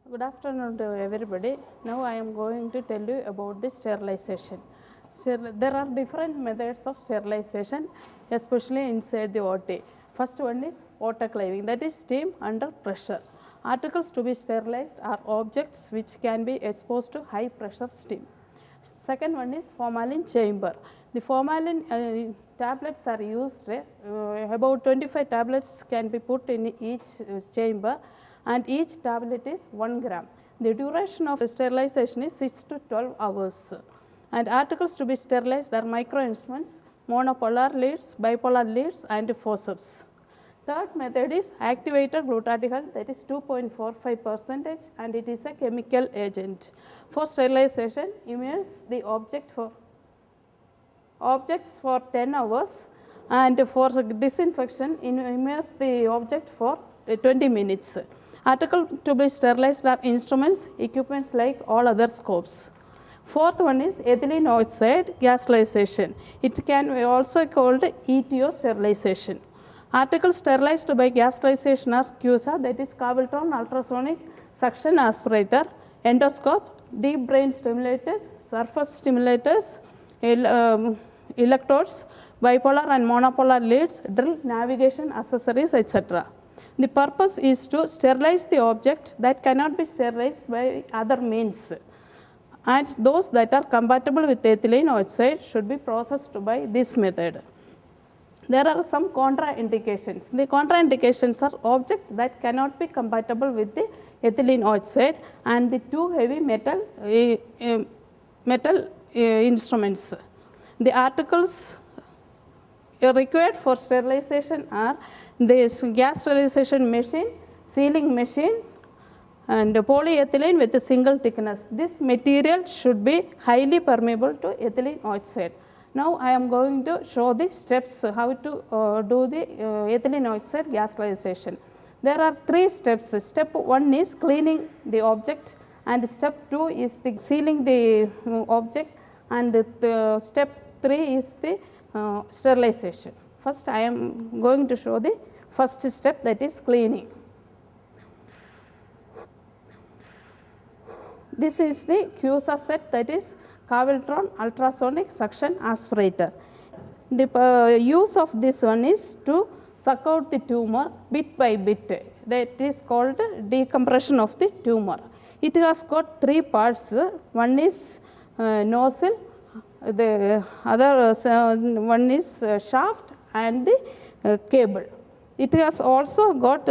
Good afternoon to everybody. Now I am going to tell you about the sterilization. There are different methods of sterilization, especially inside the OT. First one is autoclaving, that is steam under pressure. Articles to be sterilized are objects which can be exposed to high pressure steam. Second one is formalin chamber. The formalin tablets are used, about 25 tablets can be put in each chamber, and each tablet is 1 gram. The duration of sterilization is 6 to 12 hours. And articles to be sterilized are micro instruments, monopolar leads, bipolar leads, and forceps. Third method is activated glutathione, that is 2.45%, and it is a chemical agent. For sterilization, immerse the objects for 10 hours, and for disinfection, immerse the object for 20 minutes. Articles to be sterilized are instruments, equipments like all other scopes. Fourth one is ethylene oxide gastralization. It can be also called ETO sterilization. Articles sterilized by gastralization are CUSA, that is Cavitron ultrasonic suction aspirator, endoscope, deep brain stimulators, surface stimulators, electrodes, bipolar and monopolar leads, drill, navigation accessories, etc. The purpose is to sterilize the object that cannot be sterilized by other means, and those that are compatible with ethylene oxide should be processed by this method. There are some contraindications. The contraindications are objects that cannot be compatible with the ethylene oxide and the two heavy metal instruments. The articles required for sterilization are this gas sterilization machine, sealing machine, and polyethylene with a single thickness. This material should be highly permeable to ethylene oxide. Now I am going to show the steps how to do the ethylene oxide gas sterilization. There are 3 steps. Step 1 is cleaning the object, and step 2 is the sealing the object, and the step 3 is the sterilization. First I am going to show the first step, that is cleaning. This is the CUSA set, that is Cavitron ultrasonic suction aspirator. The use of this one is to suck out the tumor bit by bit. That is called decompression of the tumor. It has got 3 parts. One is nozzle, the other one is shaft, and the cable. It has also got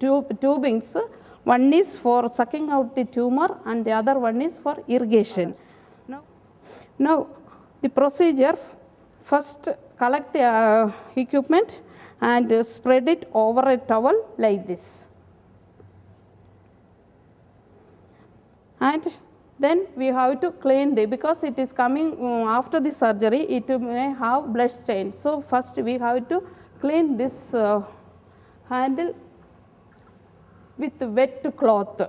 tubings. One is for sucking out the tumor and the other one is for irrigation. Now the procedure: first collect the equipment and spread it over a towel like this. And then we have to clean because it is coming after the surgery, it may have blood stains. So first we have to clean this handle with wet cloth.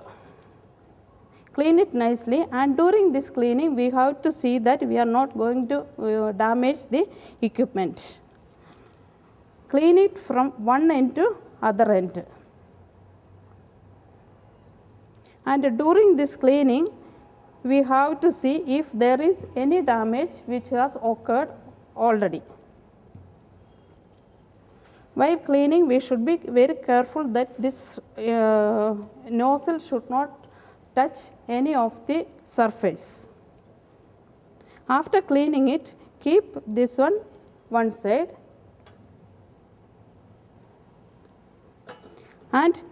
Clean it nicely, and during this cleaning we have to see that we are not going to damage the equipment. Clean it from one end to other end. And during this cleaning we have to see if there is any damage which has occurred already. While cleaning, we should be very careful that this nozzle should not touch any of the surface. After cleaning it, keep this one side and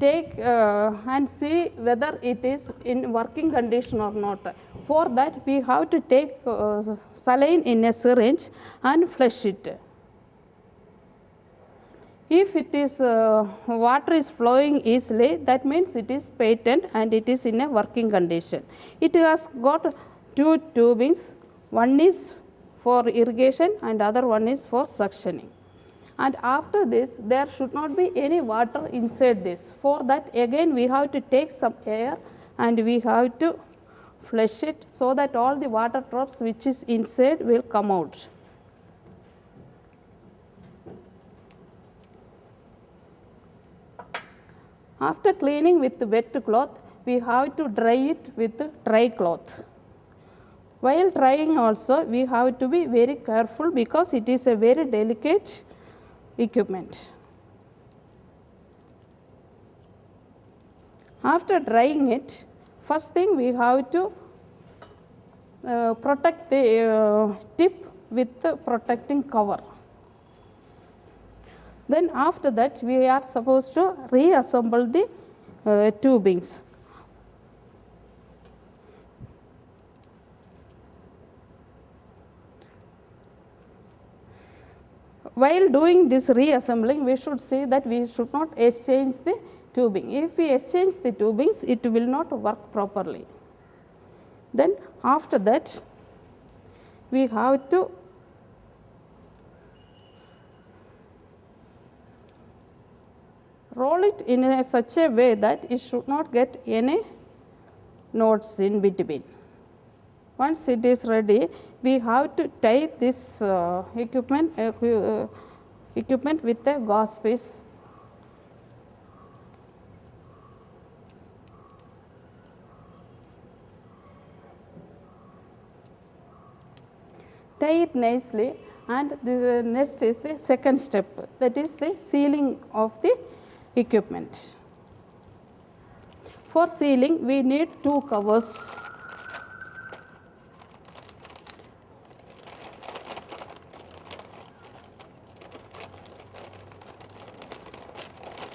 take and see whether it is in working condition or not. For that we have to take saline in a syringe and flush it. If it is water is flowing easily, that means it is patent and it is in a working condition. It has got 2 tubings. One is for irrigation and other one is for suctioning. And after this, there should not be any water inside this. For that, again we have to take some air and we have to flush it so that all the water drops which is inside will come out. After cleaning with wet cloth, we have to dry it with dry cloth. While drying also, we have to be very careful because it is a very delicate equipment. After drying it, first thing we have to protect the tip with the protecting cover. Then after that, we are supposed to reassemble the tubings. While doing this reassembling, we should see that we should not exchange the tubing. If we exchange the tubings, it will not work properly. Then after that, we have to roll it in such a way that it should not get any knots in between. Once it is ready, we have to tie this equipment with a gauze piece. Tie it nicely, and the next is the second step, that is the sealing of the equipment. For sealing, we need two covers.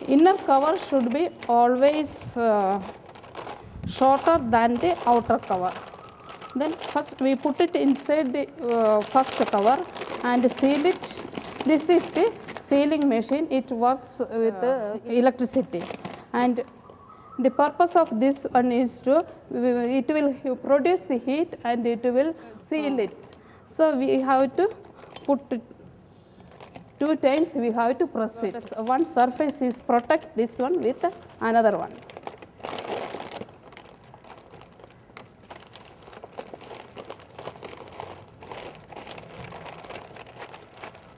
Inner cover should be always shorter than the outer cover. Then first we put it inside the first cover and seal it. This is the sealing machine. It works with electricity, and the purpose of this one is to, it will produce the heat and it will seal it. So we have to put it 2 times, we have to press it. One surface is protect this one with another one.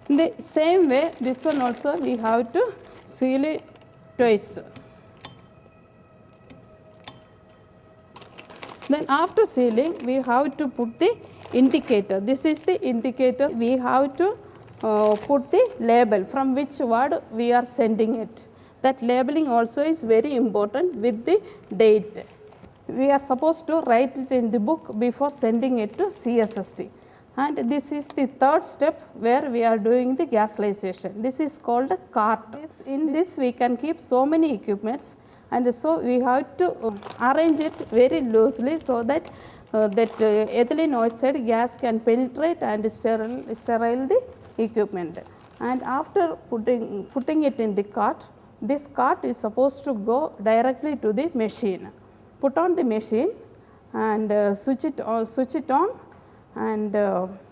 In the same way, this one also we have to seal it twice. Then after sealing, we have to put the indicator. This is the indicator. We have to put the label from which word we are sending it. That labeling also is very important with the date. We are supposed to write it in the book before sending it to CSST. And this is the third step where we are doing the gasalization. This is called a cart. In this we can keep so many equipments, and so we have to arrange it very loosely so that ethylene oxide gas can penetrate and sterile the equipment. And after putting it in the cart, this cart is supposed to go directly to the machine. Put on the machine and switch it on, and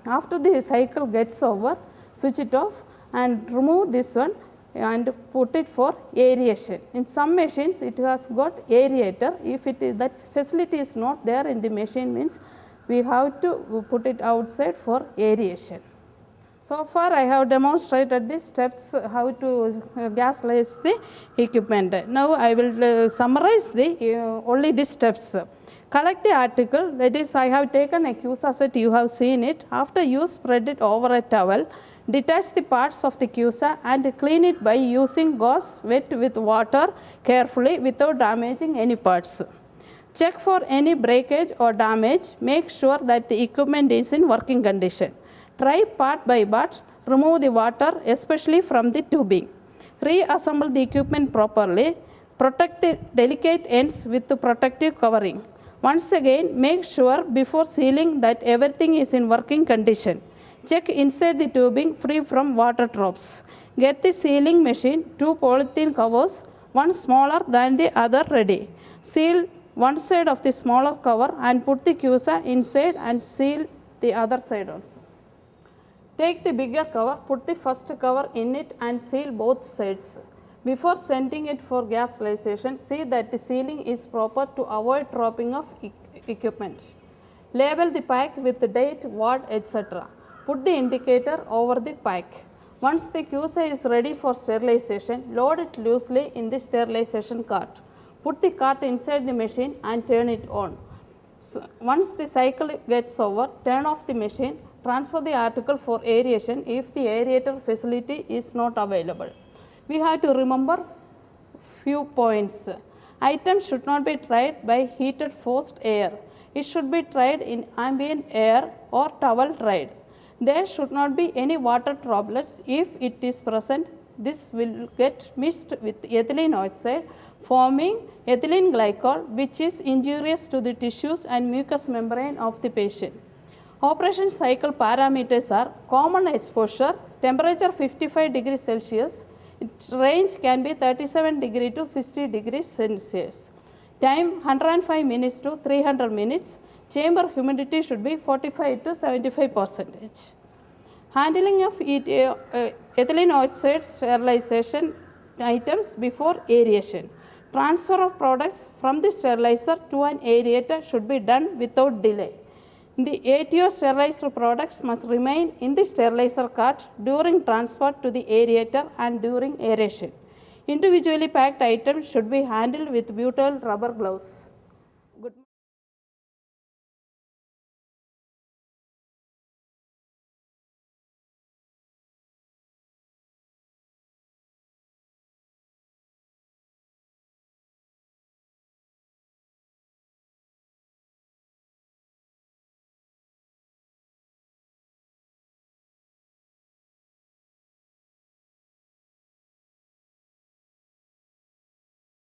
after the cycle gets over, switch it off and remove this one and put it for aeration. In some machines it has got aerator. If it is, that facility is not there in the machine, means we have to put it outside for aeration. So far I have demonstrated the steps how to gaslize the equipment. Now I will summarize only the steps. Collect the article, that is, I have taken a CUSA set, you have seen it. After you spread it over a towel, detach the parts of the CUSA and clean it by using gauze wet with water carefully without damaging any parts. Check for any breakage or damage. Make sure that the equipment is in working condition. Try part by part. Remove the water, especially from the tubing. Reassemble the equipment properly. Protect the delicate ends with the protective covering. Once again, make sure before sealing that everything is in working condition. Check inside the tubing free from water drops. Get the sealing machine, 2 polythene covers, one smaller than the other ready. Seal one side of the smaller cover and put the CUSA inside and seal the other side also. Take the bigger cover, put the first cover in it and seal both sides. Before sending it for gasalization, see that the sealing is proper to avoid dropping of equipment. Label the pack with the date, word, etc. Put the indicator over the pack. Once the CUSA is ready for sterilization, load it loosely in the sterilization cart. Put the cart inside the machine and turn it on. So once the cycle gets over, turn off the machine, transfer the article for aeration if the aerator facility is not available. We have to remember few points. Items should not be tried by heated forced air. It should be tried in ambient air or towel dried. There should not be any water droplets. If it is present, this will get mixed with ethylene oxide, forming ethylene glycol, which is injurious to the tissues and mucous membrane of the patient. Operation cycle parameters are common exposure, temperature 55 degrees Celsius, its range can be 37 degree to 60 degrees Celsius. Time 105 minutes to 300 minutes. Chamber humidity should be 45 to 75%. Handling of ethylene oxide sterilization items before aeration. Transfer of products from the sterilizer to an aerator should be done without delay. The ATO sterilized products must remain in the sterilizer cart during transfer to the aerator and during aeration. Individually packed items should be handled with butyl rubber gloves.